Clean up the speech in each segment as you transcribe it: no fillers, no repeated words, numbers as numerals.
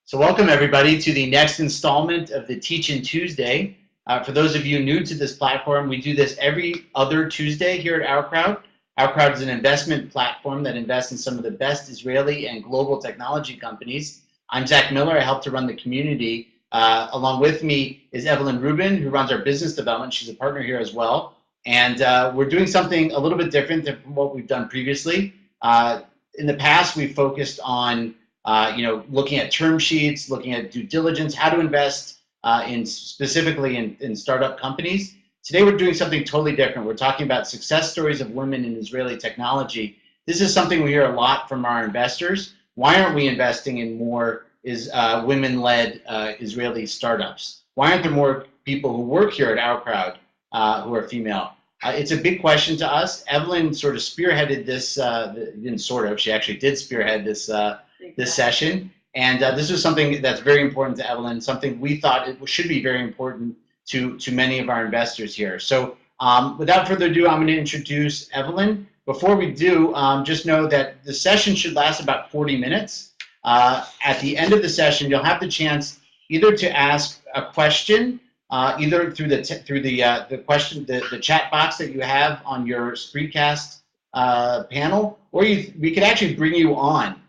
So welcome everybody to the next installment of the Teach-In Tuesday. For those of you new to this platform, we do this every other Tuesday here at OurCrowd. OurCrowd is an investment platform that invests in some of the best Israeli and global technology companies. I'm Zack Miller. I help to run the community. Along with me is Evelyn Rubin, who runs our business development. She's a partner here as well. And we're doing something a little bit different than what we've done previously. In the past, we've focused on looking at term sheets, looking at due diligence, how to invest specifically in startup companies. Today we're doing something totally different. We're talking about success stories of women in Israeli technology. This is something we hear a lot from our investors. Why aren't we investing in more women-led Israeli startups? Why aren't there more people who work here at OurCrowd who are female? It's a big question to us. Evelyn sort of spearheaded this, she actually did spearhead this this session. And this is something that's very important to Evelyn, something we thought it should be very important to many of our investors here. So without further ado, I'm going to introduce Evelyn. Before we do, just know that the session should last about 40 minutes. At the end of the session, you'll have the chance either to ask a question, either through the chat box that you have on your Spreecast panel, or we could actually bring you on.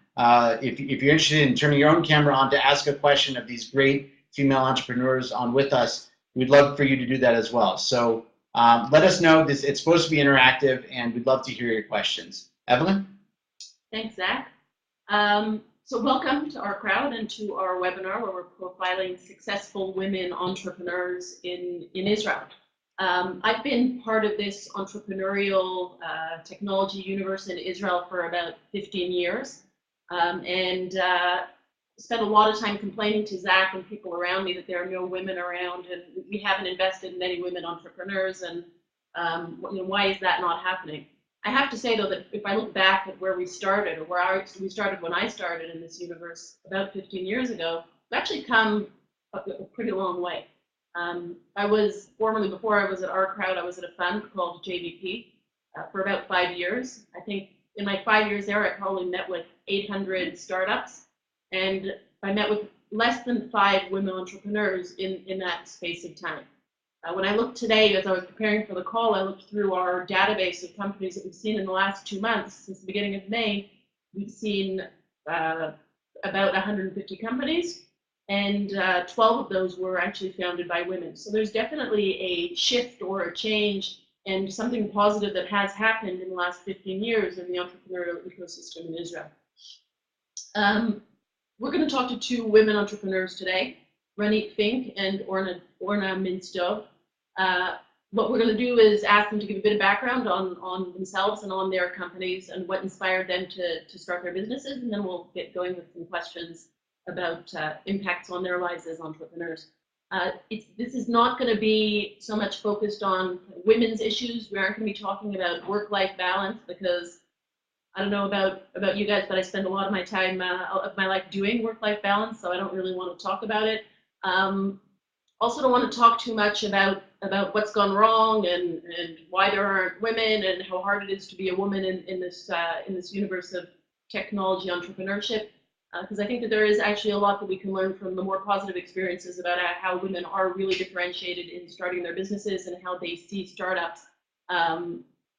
If you're interested in turning your own camera on to ask a question of these great female entrepreneurs on with us, we'd love for you to do that as well. So let us know. It's supposed to be interactive, and we'd love to hear your questions. Evelyn? Thanks, Zach. So welcome to OurCrowd and to our webinar where we're profiling successful women entrepreneurs in Israel. I've been part of this entrepreneurial technology universe in Israel for about 15 years. And spent a lot of time complaining to Zach and people around me that there are no women around, and we haven't invested in any women entrepreneurs, and why is that not happening? I have to say though that if I look back at where we started, or we started when I started in this universe about 15 years ago, we've actually come a pretty long way. I was formerly, before I was at OurCrowd, I was at a fund called JVP for about 5 years. I think in my 5 years there, I probably met with 800 startups, and I met with less than 5 women entrepreneurs in that space of time. When I looked today, as I was preparing for the call, I looked through our database of companies that we've seen in the last 2 months. Since the beginning of May, we've seen about 150 companies, and 12 of those were actually founded by women. So there's definitely a shift or a change and something positive that has happened in the last 15 years in the entrepreneurial ecosystem in Israel. We're going to talk to 2 women entrepreneurs today, Ranit Fink and Orna Mintz-Dov. What we're going to do is ask them to give a bit of background on themselves and on their companies and what inspired them to start their businesses, and then we'll get going with some questions about impacts on their lives as entrepreneurs. This is not going to be so much focused on women's issues. We aren't going to be talking about work-life balance, because I don't know about you guys, but I spend a lot of my time of my life doing work-life balance, so I don't really want to talk about it. Also don't want to talk too much about what's gone wrong and why there aren't women and how hard it is to be a woman in this universe of technology entrepreneurship. Because I think that there is actually a lot that we can learn from the more positive experiences about how women are really differentiated in starting their businesses and how they see startups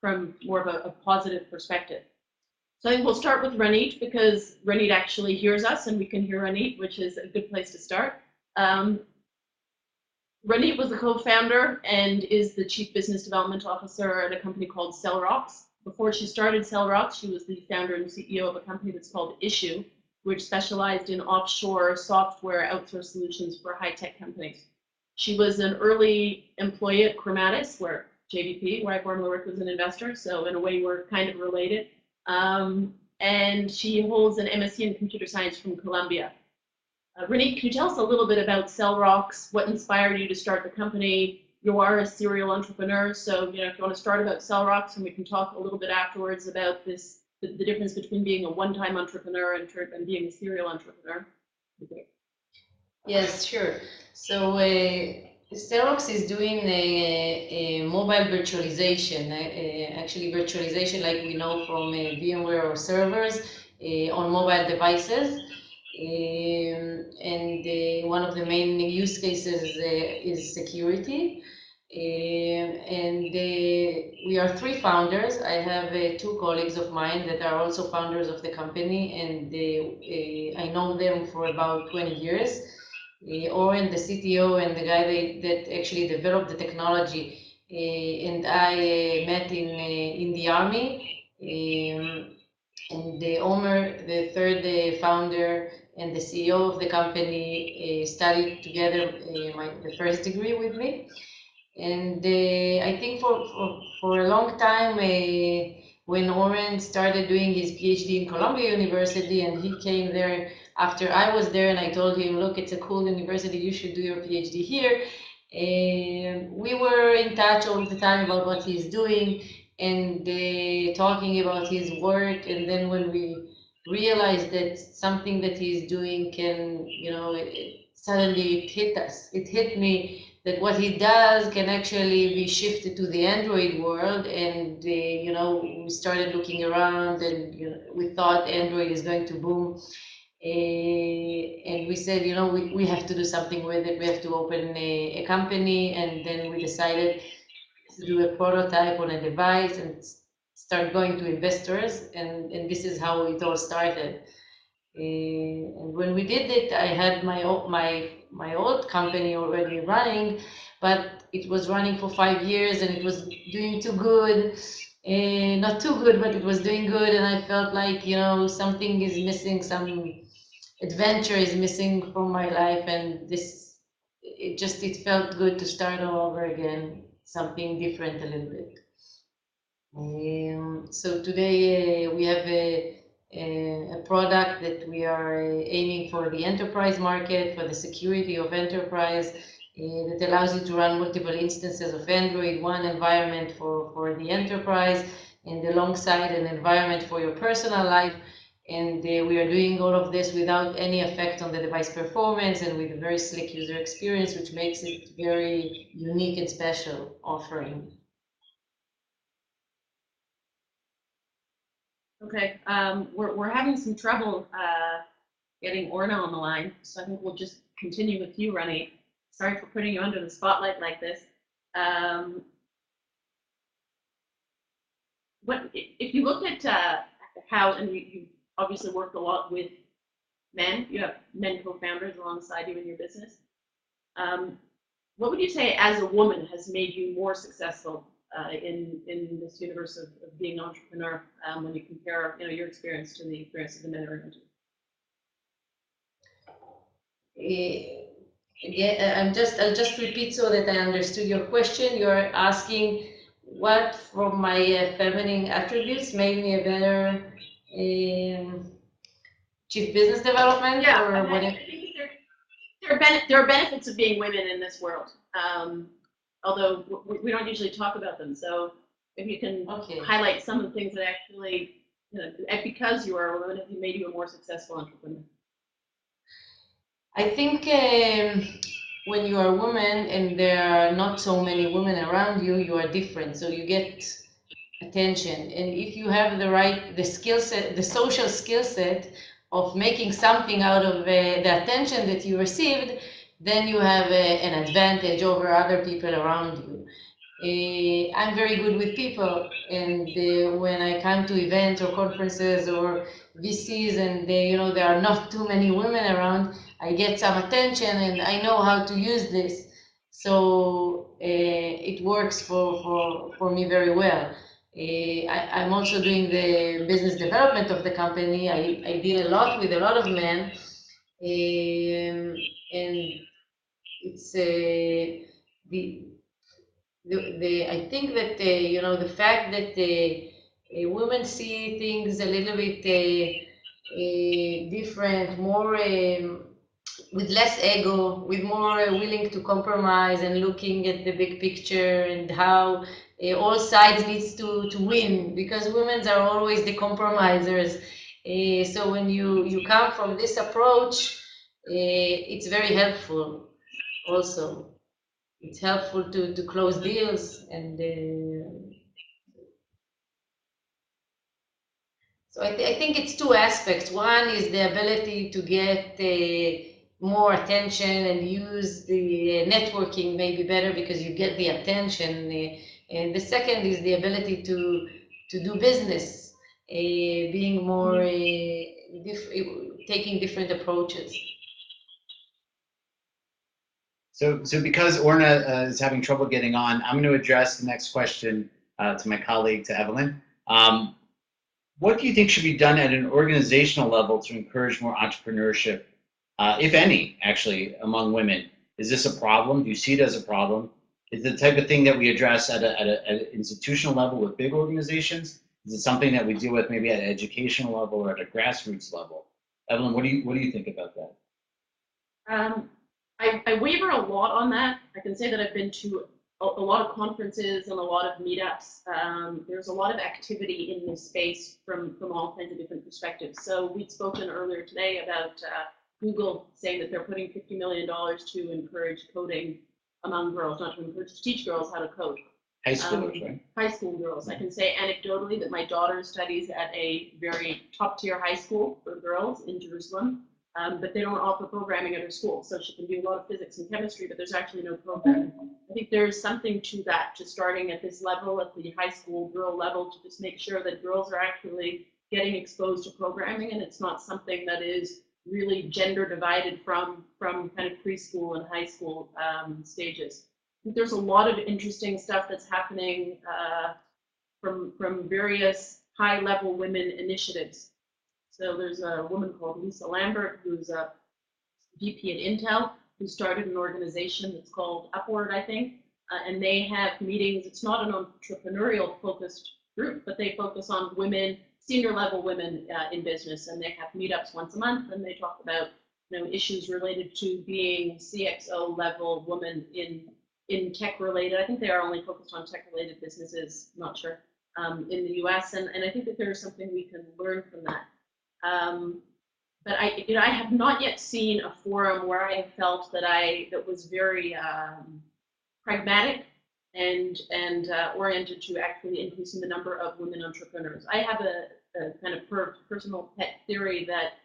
from more of a positive perspective. So I think we'll start with Ranit, because Ranit actually hears us and we can hear Ranit, which is a good place to start. Ranit was the co-founder and is the Chief Business Development Officer at a company called Cellrox. Before she started Cellrox, she was the founder and CEO of a company that's called Issue, which specialized in offshore software outsource solutions for high-tech companies. She was an early employee at Chromatis, where JVP, where I formerly worked as an investor, so in a way we're kind of related. And she holds an MSc in computer science from Columbia. Ranit, can you tell us a little bit about Cellrox, what inspired you to start the company? You are a serial entrepreneur, so if you want to start about Cellrox, and we can talk a little bit afterwards about this, the difference between being a one-time entrepreneur and being a serial entrepreneur. Okay. Yes, sure. So Cellrox is doing a mobile virtualization, actually virtualization like we know from VMware or servers on mobile devices. and one of the main use cases is security. We are three founders. I have two colleagues of mine that are also founders of the company, and I know them for about 20 years. Oren, the CTO, and the guy that actually developed the technology, and I met in the army. And Omer, the third founder and the CEO of the company, studied together the first degree with me. And I think for a long time, when Oren started doing his PhD in Columbia University, and he came there after I was there, and I told him, look, it's a cool university, you should do your PhD here. We were in touch all the time about what he's doing and talking about his work. And then when we realized that something that he's doing can, suddenly it hit us. It hit me that what he does can actually be shifted to the Android world. And, we started looking around, and we thought Android is going to boom. And we said, we have to do something with it. We have to open a company. And then we decided to do a prototype on a device and start going to investors. And this is how it all started. And when we did it, I had my old company already running, but it was running for 5 years and it was doing too good. Not too good, but it was doing good. And I felt like, something is missing, some adventure is missing from my life. And it felt good to start all over again, something different a little bit. So today we have a product that we are aiming for the enterprise market, for the security of enterprise, that allows you to run multiple instances of Android, one environment for the enterprise, and alongside an environment for your personal life. And we are doing all of this without any effect on the device performance and with a very slick user experience, which makes it very unique and special offering. Okay, we're having some trouble getting Orna on the line, so I think we'll just continue with you, Ranit. Sorry for putting you under the spotlight like this. If you look at how, and you obviously worked a lot with men, you have men co-founders alongside you in your business. What would you say as a woman has made you more successful in this universe of being an entrepreneur when you compare your experience to the experience of the men around you? Yeah, I'll just repeat so that I understood your question. You're asking what from my feminine attributes made me a better chief business development? Yeah, or I think there are benefits of being women in this world, although we don't usually talk about them. So if you can highlight some of the things that actually, because you are a woman, have made you a more successful entrepreneur. I think when you are a woman and there are not so many women around you, you are different. So you get attention. And if you have the skill set, the social skill set of making something out of the attention that you received, then you have an advantage over other people around you. I'm very good with people, and when I come to events or conferences or VCs, and there are not too many women around, I get some attention, and I know how to use this. So it works for me very well. I'm also doing the business development of the company. I deal a lot with a lot of men, and it's I think that the fact that women see things a little bit different, more with less ego, with more willing to compromise and looking at the big picture and how all sides needs to win, because women are always the compromisers. So when you come from this approach, it's very helpful also. It's helpful to close deals, and So I think it's two aspects. One is the ability to get more attention and use the networking maybe better because you get the attention. And the second is the ability to do business, being more taking different approaches. So because Orna is having trouble getting on, I'm going to address the next question to my colleague, to Evelyn. What do you think should be done at an organizational level to encourage more entrepreneurship, if any, actually, among women? Is this a problem? Do you see it as a problem? Is it the type of thing that we address at an institutional level with big organizations? Is it something that we deal with maybe at an educational level or at a grassroots level? Evelyn, what do you think about that? I waver a lot on that. I can say that I've been to a lot of conferences and a lot of meetups. There's a lot of activity in this space from all kinds of different perspectives. So we'd spoken earlier today about Google saying that they're putting $50 million to encourage coding among girls, not to encourage, to teach girls how to code. High schoolers, right? High school girls. I can say anecdotally that my daughter studies at a very top-tier high school for girls in Jerusalem. But they don't offer programming at her school, so she can do a lot of physics and chemistry, but there's actually no programming. I think there's something to that, to starting at this level, at the high school girl level, to just make sure that girls are actually getting exposed to programming, and it's not something that is really gender divided from kind of preschool and high school stages. I think there's a lot of interesting stuff that's happening from various high-level women initiatives. So there's a woman called Lisa Lambert, who's a VP at Intel, who started an organization that's called Upward, I think, and they have meetings. It's not an entrepreneurial focused group, but they focus on women, senior level women in business, and they have meetups once a month, and they talk about issues related to being CXO level woman in tech related. I think they are only focused on tech related businesses. I'm not sure in the U.S. and I think that there is something we can learn from that. But I have not yet seen a forum where I have felt that was very pragmatic and oriented to actually increasing the number of women entrepreneurs. I have a kind of personal pet theory that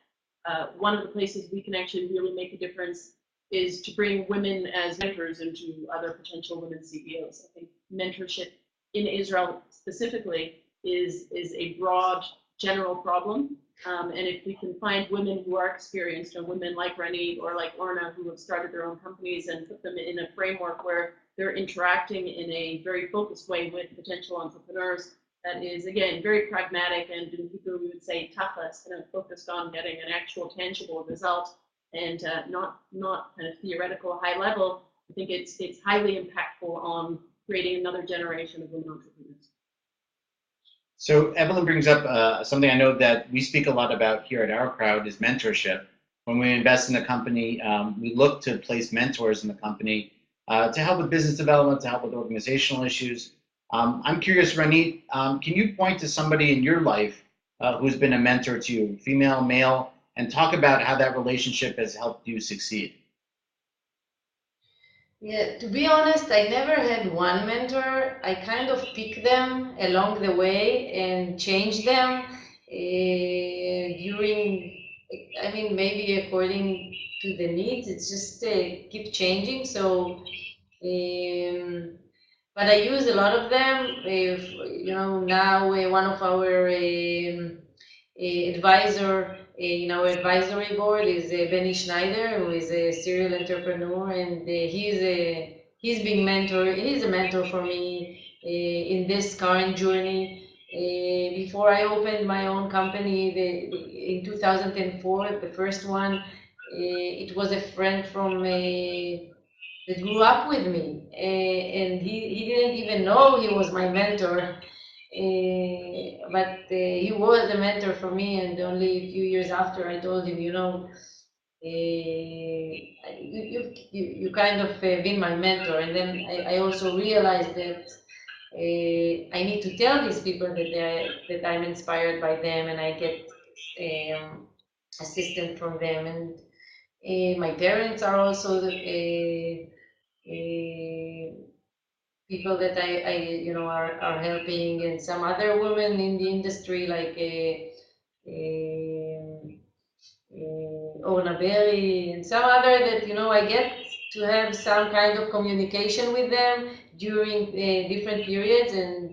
one of the places we can actually really make a difference is to bring women as mentors into other potential women CEOs. I think mentorship in Israel specifically is a broad general problem. And if we can find women who are experienced, and women like Ranit or like Orna who have started their own companies, and put them in a framework where they're interacting in a very focused way with potential entrepreneurs, that is, again, very pragmatic, and in Hebrew we would say tachas, kind of focused on getting an actual tangible result, and not kind of theoretical high level. I think it's highly impactful on creating another generation of women entrepreneurs. So Evelyn brings up something I know that we speak a lot about here at OurCrowd is mentorship. When we invest in a company, we look to place mentors in the company to help with business development, to help with organizational issues. I'm curious, Ranit, can you point to somebody in your life who's been a mentor to you, female, male, and talk about how that relationship has helped you succeed? Yeah, to be honest, I never had one mentor. I kind of pick them along the way and change them maybe according to the needs. It's just keep changing. So, but I use a lot of them. Now one of our advisor in our advisory board is Benny Schneider, who is a serial entrepreneur, and he's being mentor. He's a mentor for me in this current journey. Before I opened my own company in 2004, the first one, it was a friend from that grew up with me, and he didn't even know he was my mentor. But he was a mentor for me, and only a few years after I told him, you kind of been my mentor. And then I also realized that I need to tell these people that I'm inspired by them, and I get assistance from them. And my parents are also people that I are helping, and some other women in the industry, like Orna and some other that, you know, I get to have some kind of communication with them during different periods, and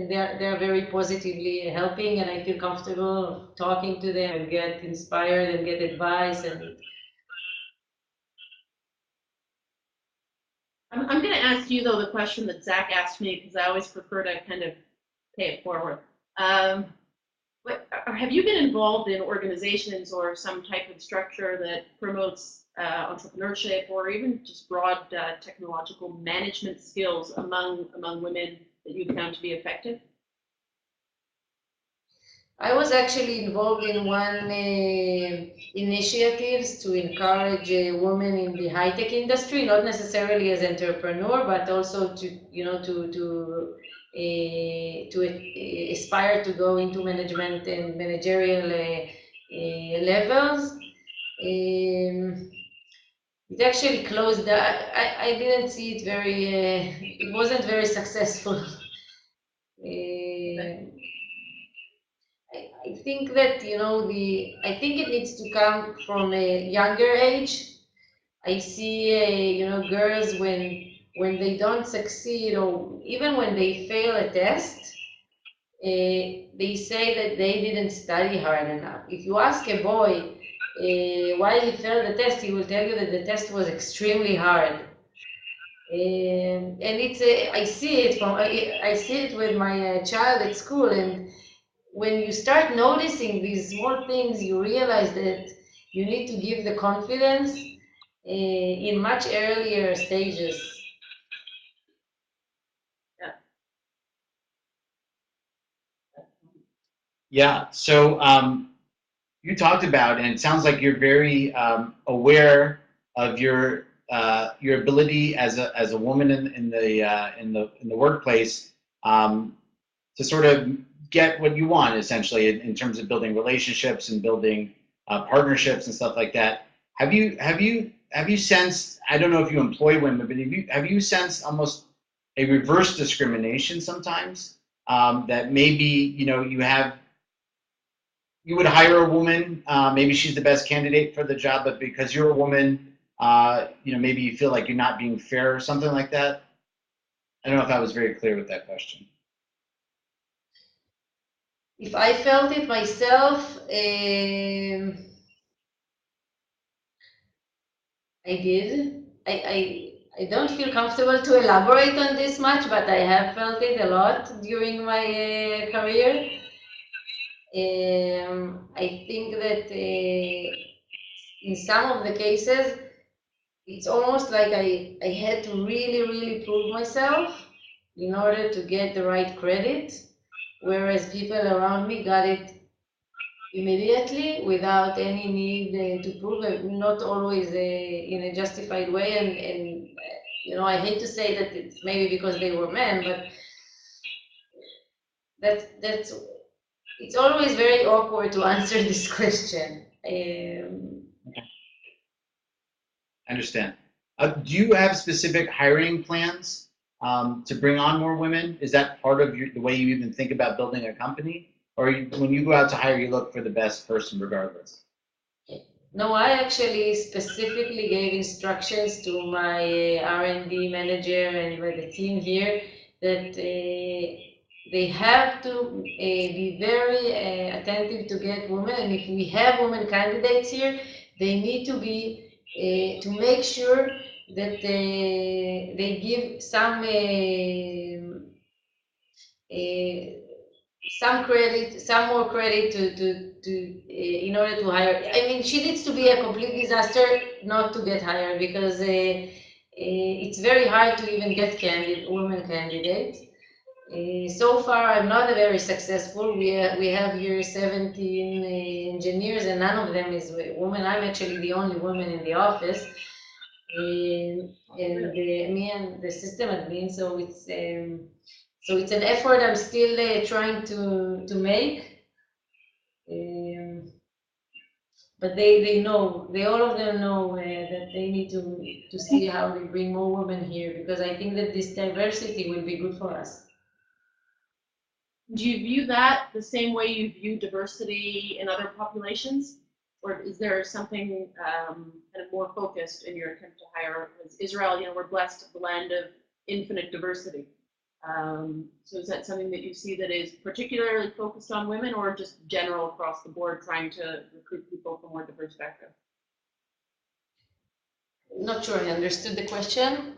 they're very positively helping, and I feel comfortable talking to them and get inspired and get advice. And I'm going to ask you, though, the question that Zach asked me, because I always prefer to kind of pay it forward. Have you been involved in organizations or some type of structure that promotes entrepreneurship or even just broad technological management skills among women that you found to be effective? I was actually involved in one initiatives to encourage women in the high-tech industry, not necessarily as entrepreneur, but also to, you know, to aspire to go into management and managerial levels. It actually closed. I didn't see it very. It wasn't very successful. I think that, you know, I think it needs to come from a younger age. I see, you know, girls when they don't succeed, or even when they fail a test, they say that they didn't study hard enough. If you ask a boy why he failed the test, he will tell you that the test was extremely hard. And it's I see it with my child at school, and when you start noticing these small things, you realize that you need to give the confidence in much earlier stages. Yeah. So you talked about, and it sounds like you're very aware of your ability as a woman in the workplace to sort of get what you want, essentially, in terms of building relationships and building partnerships and stuff like that. Have you sensed? I don't know if you employ women, but have you sensed almost a reverse discrimination sometimes, that maybe, you know, you would hire a woman, maybe she's the best candidate for the job, but because you're a woman, you know, maybe you feel like you're not being fair or something like that? I don't know if I was very clear with that question. If I felt it myself, I did. I don't feel comfortable to elaborate on this much, but I have felt it a lot during my career. I think that in some of the cases, it's almost like I had to really prove myself in order to get the right credit, whereas people around me got it immediately without any need to prove it, not always in a justified way. And you know, I hate to say that it's maybe because they were men, but that's it's always very awkward to answer this question. Okay. I understand. Do you have specific hiring plans to bring on more women? Is that part of the way you even think about building a company? Or when you go out to hire, you look for the best person regardless? No, I actually specifically gave instructions to my R&D manager and with the team here that they have to be very attentive to get women, and if we have women candidates here, they need to be to make sure that they give some credit, some more credit to in order to hire. I mean, she needs to be a complete disaster not to get hired, because it's very hard to even get women candidates. So far, I'm not very successful. We have here 17 engineers, and none of them is women. I'm actually the only woman in the office, and me and the system admin. So it's an effort I'm still trying to make. But they know, all of them know that they need to see how they bring more women here, because I think that this diversity will be good for us. Do you view that the same way you view diversity in other populations? Or is there something kind of more focused in your attempt to hire? As Israel, we're blessed with the land of infinite diversity. So is that something that you see that is particularly focused on women, or just general across the board trying to recruit people from more diverse backgrounds? Not sure I understood the question.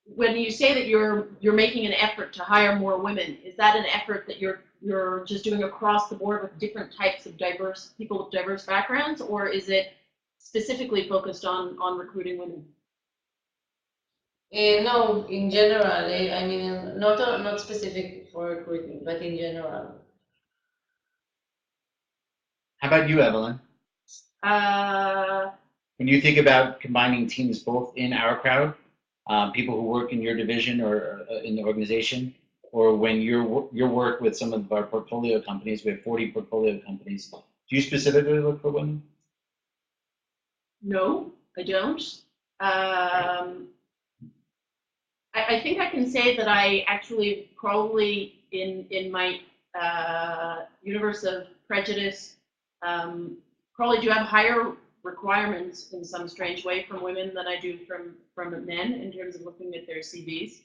When you say that you're making an effort to hire more women, is that an effort that you're just doing across the board with different types of diverse people with diverse backgrounds, or is it specifically focused on recruiting women? No, in general, I mean, not specific for recruiting, but in general. How about you, Evelyn? When you think about combining teams both in OurCrowd, people who work in your division or in the organization, or when your work with some of our portfolio companies, we have 40 portfolio companies, do you specifically look for women? No, I don't. I think I can say that I actually probably in my universe of prejudice probably do have higher requirements in some strange way from women than I do from men in terms of looking at their CVs.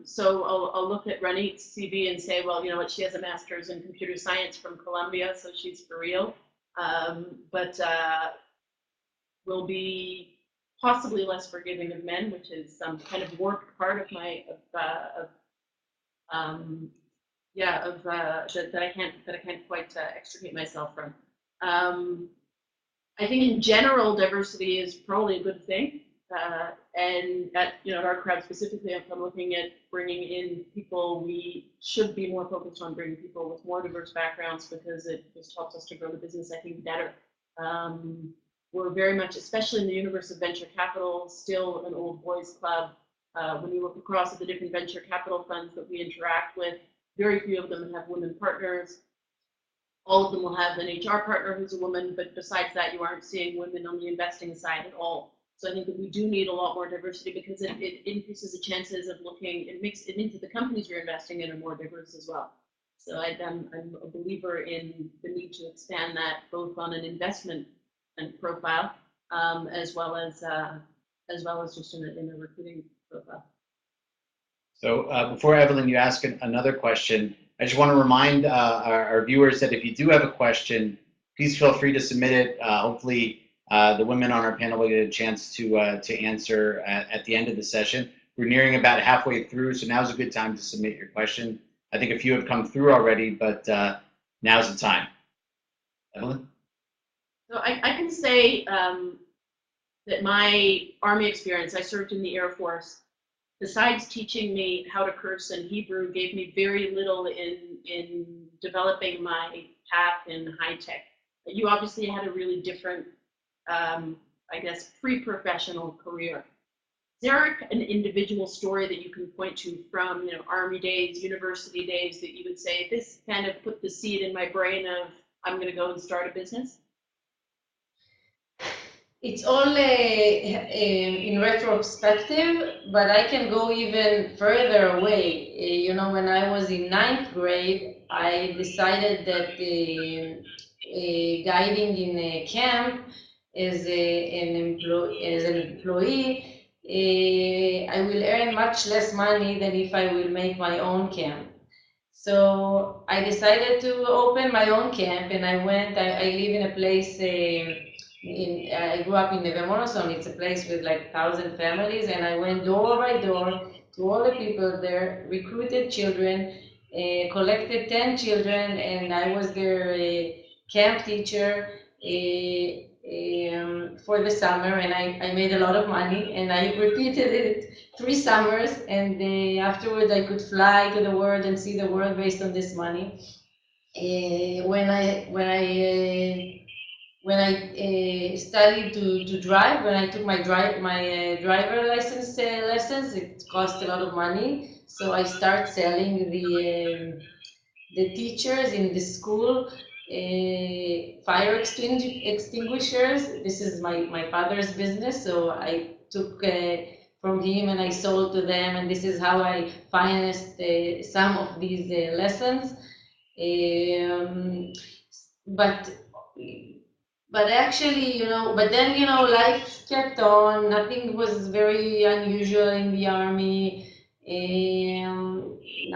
So I'll look at Ranit's CV and say, well, you know what, she has a master's in computer science from Columbia, so she's for real. But will be possibly less forgiving of men, which is some kind of warped part of my that I can't quite extricate myself from. I think in general diversity is probably a good thing, and at OurCrowd specifically, if I'm looking at bringing in people, we should be more focused on bringing people with more diverse backgrounds because it just helps us to grow the business, I think, better. We're very much, especially in the universe of venture capital, still an old boys club. When you look across at the different venture capital funds that we interact with, very few of them have women partners. All of them will have an HR partner who's a woman, but besides that, you aren't seeing women on the investing side at all. So I think that we do need a lot more diversity because it increases the chances of looking, it makes the companies you're investing in are more diverse as well. So I'm a believer in the need to expand that both on an investment and profile, as well as just in a recruiting profile. So before Evelyn, you ask another question, I just want to remind our viewers that if you do have a question, please feel free to submit it. Hopefully, the women on our panel will get a chance to answer at the end of the session. We're nearing about halfway through, so now's a good time to submit your question. I think a few have come through already, but now's the time. Evelyn? So I can say that my Army experience, I served in the Air Force, besides teaching me how to curse in Hebrew, gave me very little in developing my path in high tech. You obviously had a really different, I guess, pre-professional career. Is there an individual story that you can point to from Army days, university days, that you would say, this kind of put the seed in my brain of, I'm going to go and start a business? It's all in retrospective, but I can go even further away. When I was in 9th grade, I decided that guiding in a camp as an employee, I will earn much less money than if I will make my own camp. So I decided to open my own camp, and I live in a place. I grew up in Neve Monoson. It's a place with like 1,000 families, and I went door by door to all the people there, recruited children, collected 10 children, and I was their camp teacher for the summer, and I made a lot of money, and I repeated it 3 summers, and afterwards I could fly to the world and see the world based on this money. When I studied to drive, when I took my driver license lessons, it cost a lot of money. So I start selling the teachers in the school fire extinguishers. This is my father's business, so I took from him, and I sold to them, and this is how I financed some of these lessons. But actually, but then, life kept on. Nothing was very unusual in the army.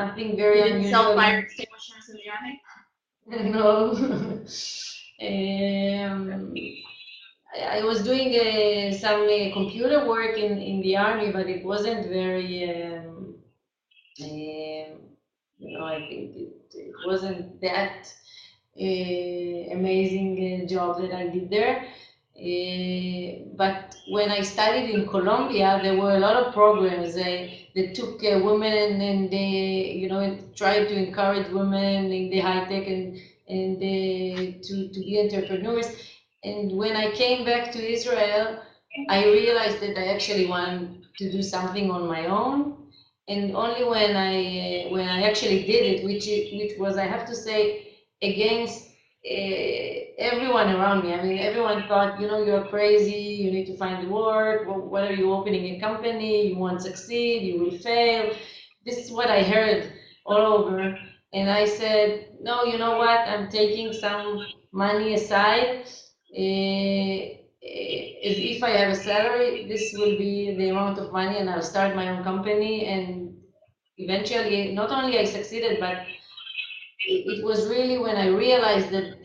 Nothing very You didn't unusual. sell fire extinguishers in the army? No. I was doing some computer work in the army, but it wasn't very, I think it wasn't that amazing job that I did there. But when I studied in Colombia, there were a lot of programs that took women, and they, tried to encourage women in the high tech and to be entrepreneurs. And when I came back to Israel, I realized that I actually want to do something on my own. And only when I actually did it, which was, I have to say, against everyone around me. I mean, everyone thought, you're crazy, you need to find work, what are you opening a company, you won't succeed, you will fail. This is what I heard all over. And I said, no, you know what, I'm taking some money aside. If I have a salary, this will be the amount of money, and I'll start my own company. And eventually, not only I succeeded, but it was really when I realized that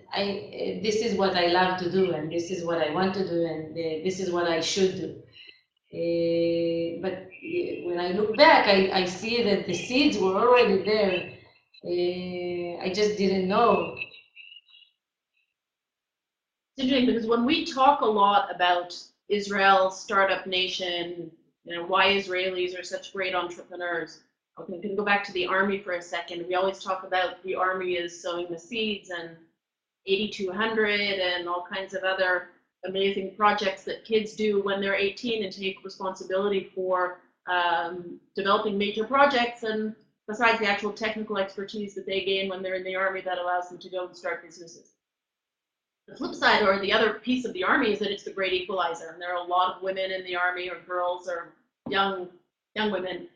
this is what I love to do, and this is what I want to do, and this is what I should do. But when I look back, I see that the seeds were already there. I just didn't know. It's interesting because when we talk a lot about Israel, startup nation, why Israelis are such great entrepreneurs. Okay, we can go back to the army for a second. We always talk about the army as sowing the seeds and 8200 and all kinds of other amazing projects that kids do when they're 18 and take responsibility for developing major projects, and besides the actual technical expertise that they gain when they're in the army, that allows them to go and start businesses. The flip side, or the other piece of the army, is that it's the great equalizer, and there are a lot of women in the army, or girls, or young women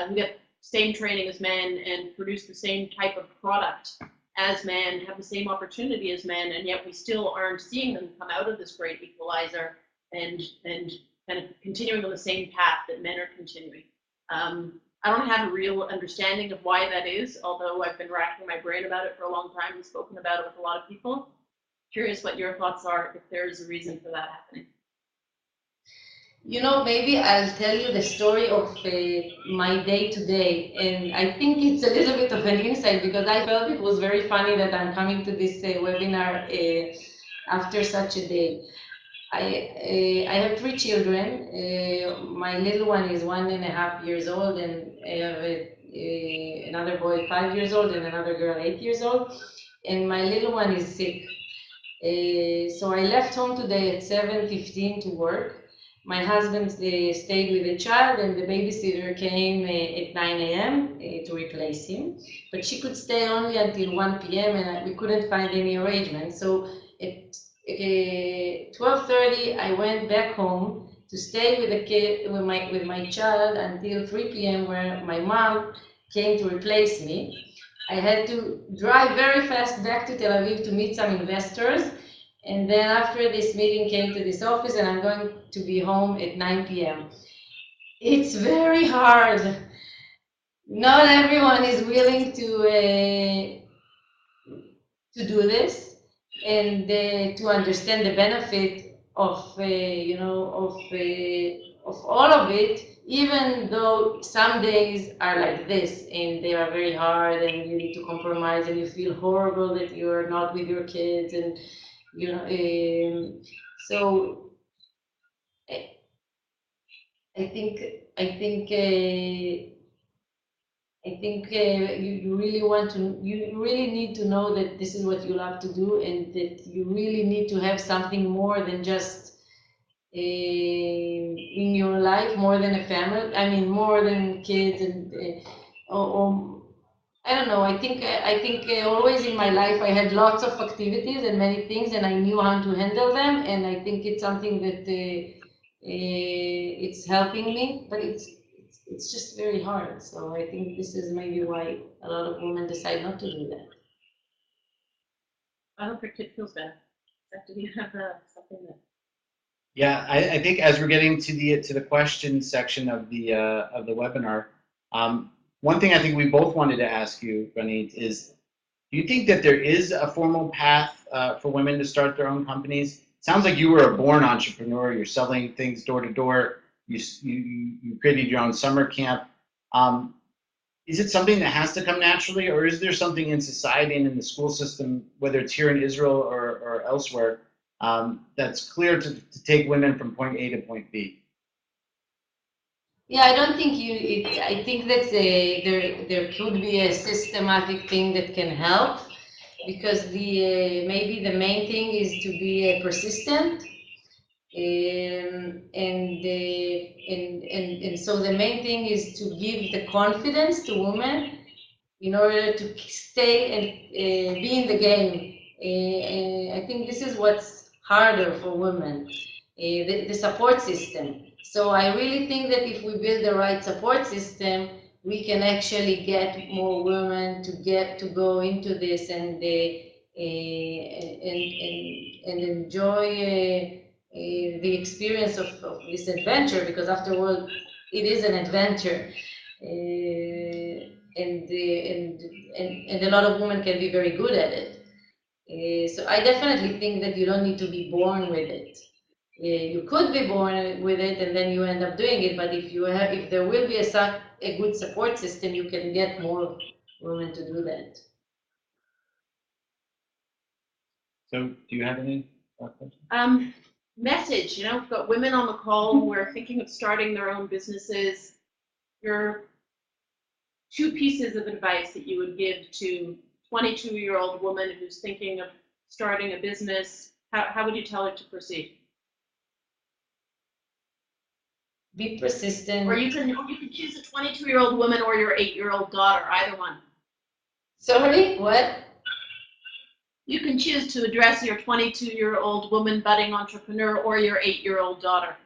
who get same training as men and produce the same type of product as men, have the same opportunity as men, and yet we still aren't seeing them come out of this great equalizer and kind of continuing on the same path that men are continuing. I don't have a real understanding of why that is, although I've been racking my brain about it for a long time and spoken about it with a lot of people. Curious what your thoughts are, if there's a reason for that happening. Maybe I'll tell you the story of my day-to-day, and I think it's a little bit of an insight, because I felt it was very funny that I'm coming to this webinar after such a day. I have 3 children. My little one is 1.5 years old, and I have another boy 5 years old and another girl 8 years old, and my little one is sick. So I left home today at 7:15 to work. My husband stayed with the child, and the babysitter came at 9 a.m. To replace him. But she could stay only until 1 p.m. and we couldn't find any arrangement. So at 12:30, I went back home to stay with the kid, with my child, until 3 p.m. where my mom came to replace me. I had to drive very fast back to Tel Aviv to meet some investors. And then after this meeting came to this office, and I'm going to be home at 9 p.m. It's very hard. Not everyone is willing to do this and to understand the benefit of of all of it, even though some days are like this and they are very hard and you need to compromise and you feel horrible that you're not with your kids, and so I think you really need to know that this is what you love to do, and that you really need to have something more than just in your life, more than a family. I mean, more than kids and or I don't know. I think always in my life I had lots of activities and many things, and I knew how to handle them. And I think it's something that It's helping me, but it's just very hard. So I think this is maybe why a lot of women decide not to do that. I hope your kid feels better. Do you have something that? Yeah, I think as we're getting to the question section of the webinar, one thing I think we both wanted to ask you, Ranit, is do you think that there is a formal path for women to start their own companies? Sounds like you were a born entrepreneur. You're selling things door to door. You created your own summer camp. Is it something that has to come naturally, or is there something in society and in the school system, whether it's here in Israel or elsewhere, that's clear to take women from point A to point B? Yeah, I don't think I think that there could be a systematic thing that can help, because maybe the main thing is to be persistent, and so the main thing is to give the confidence to women in order to stay and be in the game. I think this is what's harder for women, the support system. So I really think that if we build the right support system, we can actually get more women to go into this and enjoy the experience of this adventure, because after all, it is an adventure. And a lot of women can be very good at it. So I definitely think that you don't need to be born with it. You could be born with it and then you end up doing it, but if there will be a good support system, you can get more women to do that. So, do you have any questions? Message, we've got women on the call who are thinking of starting their own businesses. Your 2 pieces of advice that you would give to 22-year-old woman who's thinking of starting a business. How would you tell her to proceed? Be persistent. Or you can choose a 22-year-old woman or your 8-year-old daughter, either one. Sorry, what? You can choose to address your 22-year-old woman budding entrepreneur or your 8-year-old daughter.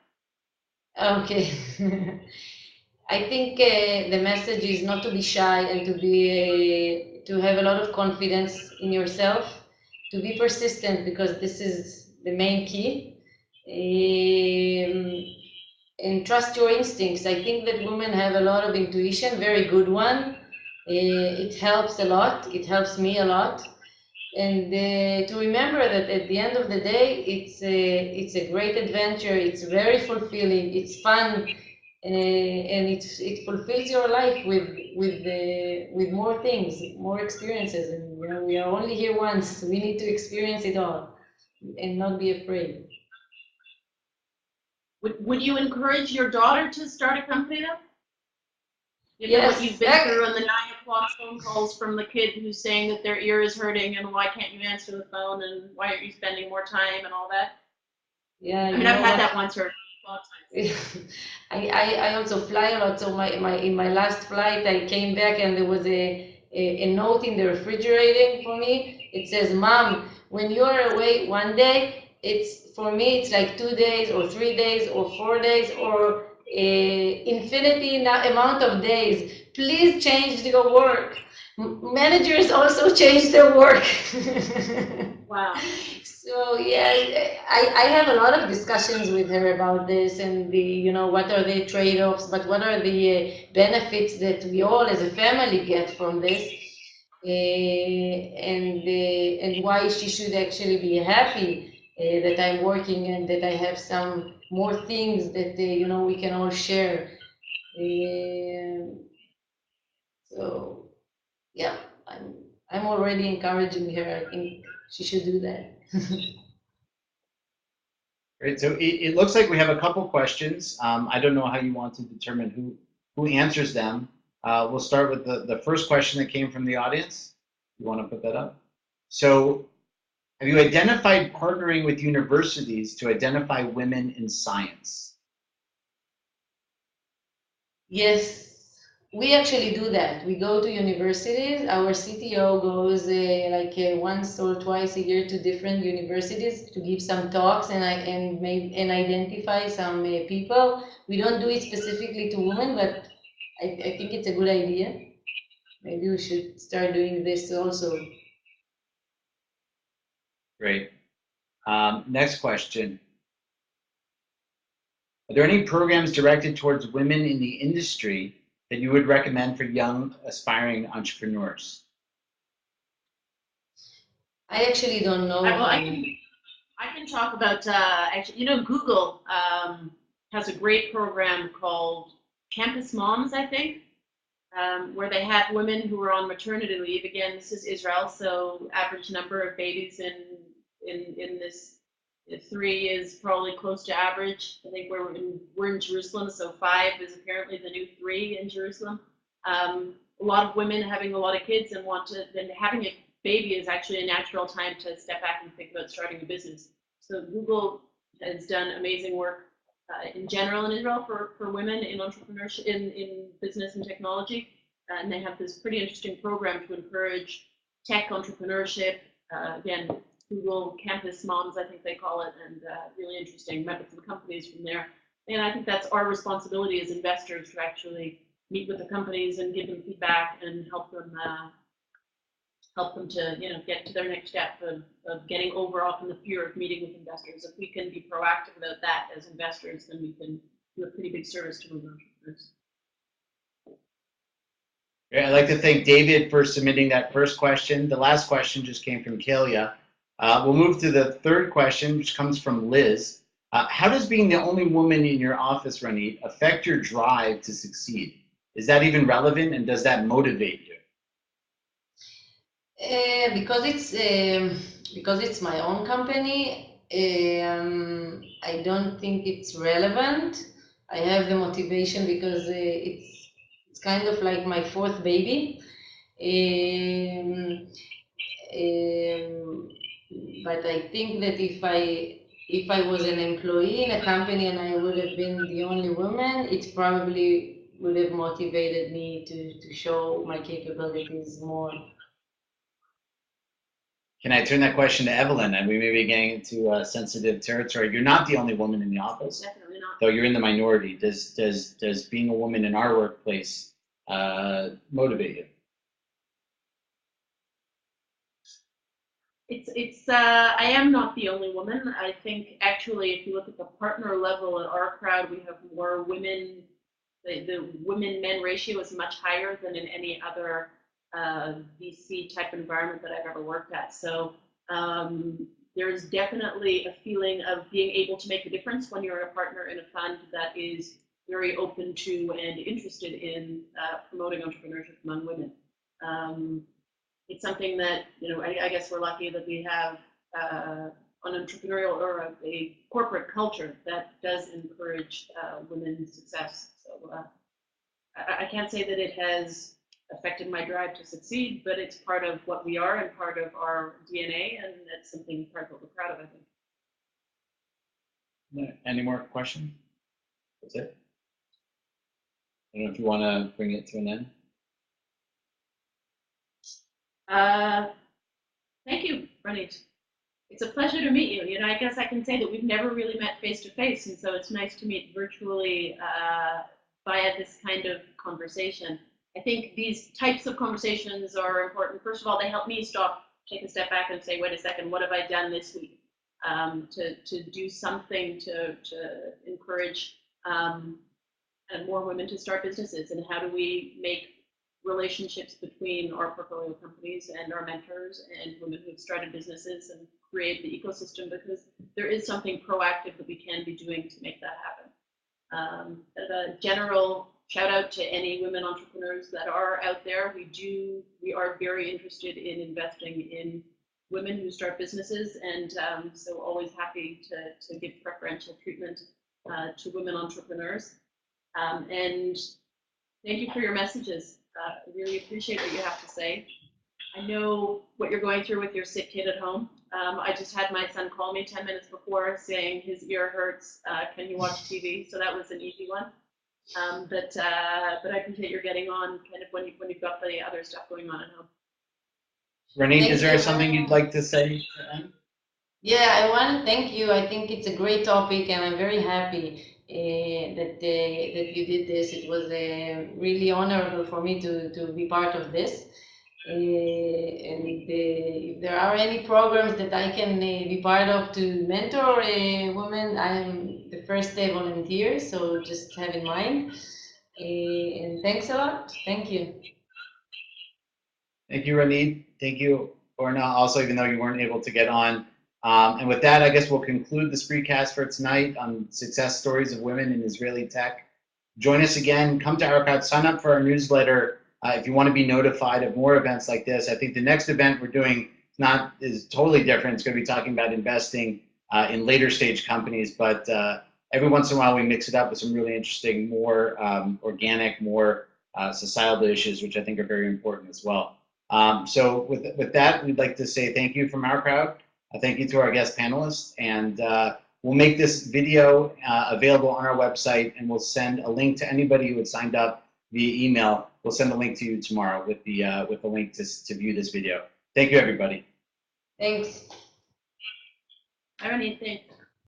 Okay. I think the message is not to be shy and to have a lot of confidence in yourself, to be persistent, because this is the main key, and trust your instincts. I think that women have a lot of intuition, very good one. It helps a lot. It helps me a lot. And to remember that at the end of the day, it's a great adventure. It's very fulfilling. It's fun. And it fulfills your life with more things, more experiences, and we are only here once. We need to experience it all and not be afraid. Would you encourage your daughter to start a company though? Yes, what you've been through on the 9 o'clock phone calls from the kid who's saying that their ear is hurting and why can't you answer the phone and why aren't you spending more time and all that? Yeah, I mean, I've had that once or I also fly a lot, so in my last flight I came back and there was a note in the refrigerator for me. It says, "Mom, when you are away one day, for me it's like 2 days or 3 days or 4 days or infinity amount of days. Please change your work." Managers also change their work. Wow. So yeah, I have a lot of discussions with her about this and what are the trade-offs, but what are the benefits that we all as a family get from this, and why she should actually be happy that I'm working and that I have some more things that we can all share. So yeah, I'm already encouraging her. I think she should do that. Great. So it looks like we have a couple questions. I don't know how you want to determine who answers them. We'll start with the first question that came from the audience. You want to put that up? So, have you identified partnering with universities to identify women in science? Yes, We actually do that. We go to universities. Our CTO goes once or twice a year to different universities to give some talks and identify some people. We don't do it specifically to women, but I think it's a good idea. Maybe we should start doing this also. Great. Next question. Are there any programs directed towards women in the industry that you would recommend for young aspiring entrepreneurs? I actually don't know. Well, I can talk about actually, you know, Google has a great program called Campus Moms, I think, where they have women who are on maternity leave. Again, this is Israel, so average number of babies in this 3 is probably close to average. I think we're in Jerusalem, so 5 is apparently the new 3 in Jerusalem. A lot of women having a lot of kids and then having a baby is actually a natural time to step back and think about starting a business. So Google has done amazing work in general in Israel for women in entrepreneurship, in business and technology. And they have this pretty interesting program to encourage tech entrepreneurship. Again, Google Campus Moms, I think they call it, and really interesting. Met with some companies from there. And I think that's our responsibility as investors to actually meet with the companies and give them feedback and help them to get to their next step of getting over often the fear of meeting with investors. If we can be proactive about that as investors, then we can do a pretty big service to women entrepreneurs. Yeah, I'd like to thank David for submitting that first question. The last question just came from Kalia. We'll move to the third question, which comes from Liz. How does being the only woman in your office, Ranit, affect your drive to succeed? Is that even relevant, and does that motivate you? Because it's my own company, I don't think it's relevant. I have the motivation because it's kind of like my 4th baby. But I think that if I was an employee in a company and I would have been the only woman, it probably would have motivated me to show my capabilities more. Can I turn that question to Evelyn? And we may be getting into sensitive territory. You're not the only woman in the office. Definitely not. Though you're in the minority. Does being a woman in our workplace motivate you? I am not the only woman. I think actually, if you look at the partner level at OurCrowd, we have more women. The women-men ratio is much higher than in any other VC type environment that I've ever worked at. So there's definitely a feeling of being able to make a difference when you're a partner in a fund that is very open to and interested in promoting entrepreneurship among women. It's something that, I guess we're lucky that we have an entrepreneurial or a corporate culture that does encourage women's success. So I can't say that it has affected my drive to succeed, but it's part of what we are and part of our DNA, and that's something part of what we're proud of, I think. Any more questions? That's it. I don't know if you want to bring it to an end. Thank you, Ranit. It's a pleasure to meet you. I guess I can say that we've never really met face to face, and so it's nice to meet virtually via this kind of conversation. I think these types of conversations are important. First of all, they help me take a step back and say, wait a second, what have I done this week to do something to encourage more women to start businesses, and how do we make relationships between our portfolio companies and our mentors and women who have started businesses and create the ecosystem, because there is something proactive that we can be doing to make that happen. As a general shout out to any women entrepreneurs that are out there. We are very interested in investing in women who start businesses, and so always happy to give preferential treatment to women entrepreneurs. And thank you for your messages. I really appreciate what you have to say. I know what you're going through with your sick kid at home. I just had my son call me 10 minutes before saying his ear hurts. Can you watch TV? So that was an easy one. But I appreciate your getting on kind of when you've got the other stuff going on at home. Ranit, Thank is there you something very you'd much. like to say? Yeah, I want to thank you. I think it's a great topic, and I'm very happy that you did this. It was really honorable for me to be part of this. And if there are any programs that I can be part of to mentor women, I am the first volunteer, so just have in mind. And thanks a lot. Thank you. Thank you, Ranit. Thank you, Orna, also, even though you weren't able to get on. And with that, I guess we'll conclude the Spreecast for tonight on success stories of women in Israeli tech. Join us again. Come to OurCrowd. Sign up for our newsletter if you want to be notified of more events like this. I think the next event we're doing is totally different. It's going to be talking about investing in later stage companies, but every once in a while we mix it up with some really interesting, more organic, more societal issues, which I think are very important as well. So with that, we'd like to say thank you from OurCrowd. Thank you to our guest panelists, and we'll make this video available on our website, and we'll send a link to anybody who had signed up via email. We'll send a link to you tomorrow with the link to view this video. Thank you, everybody. Thanks. I don't need thanks.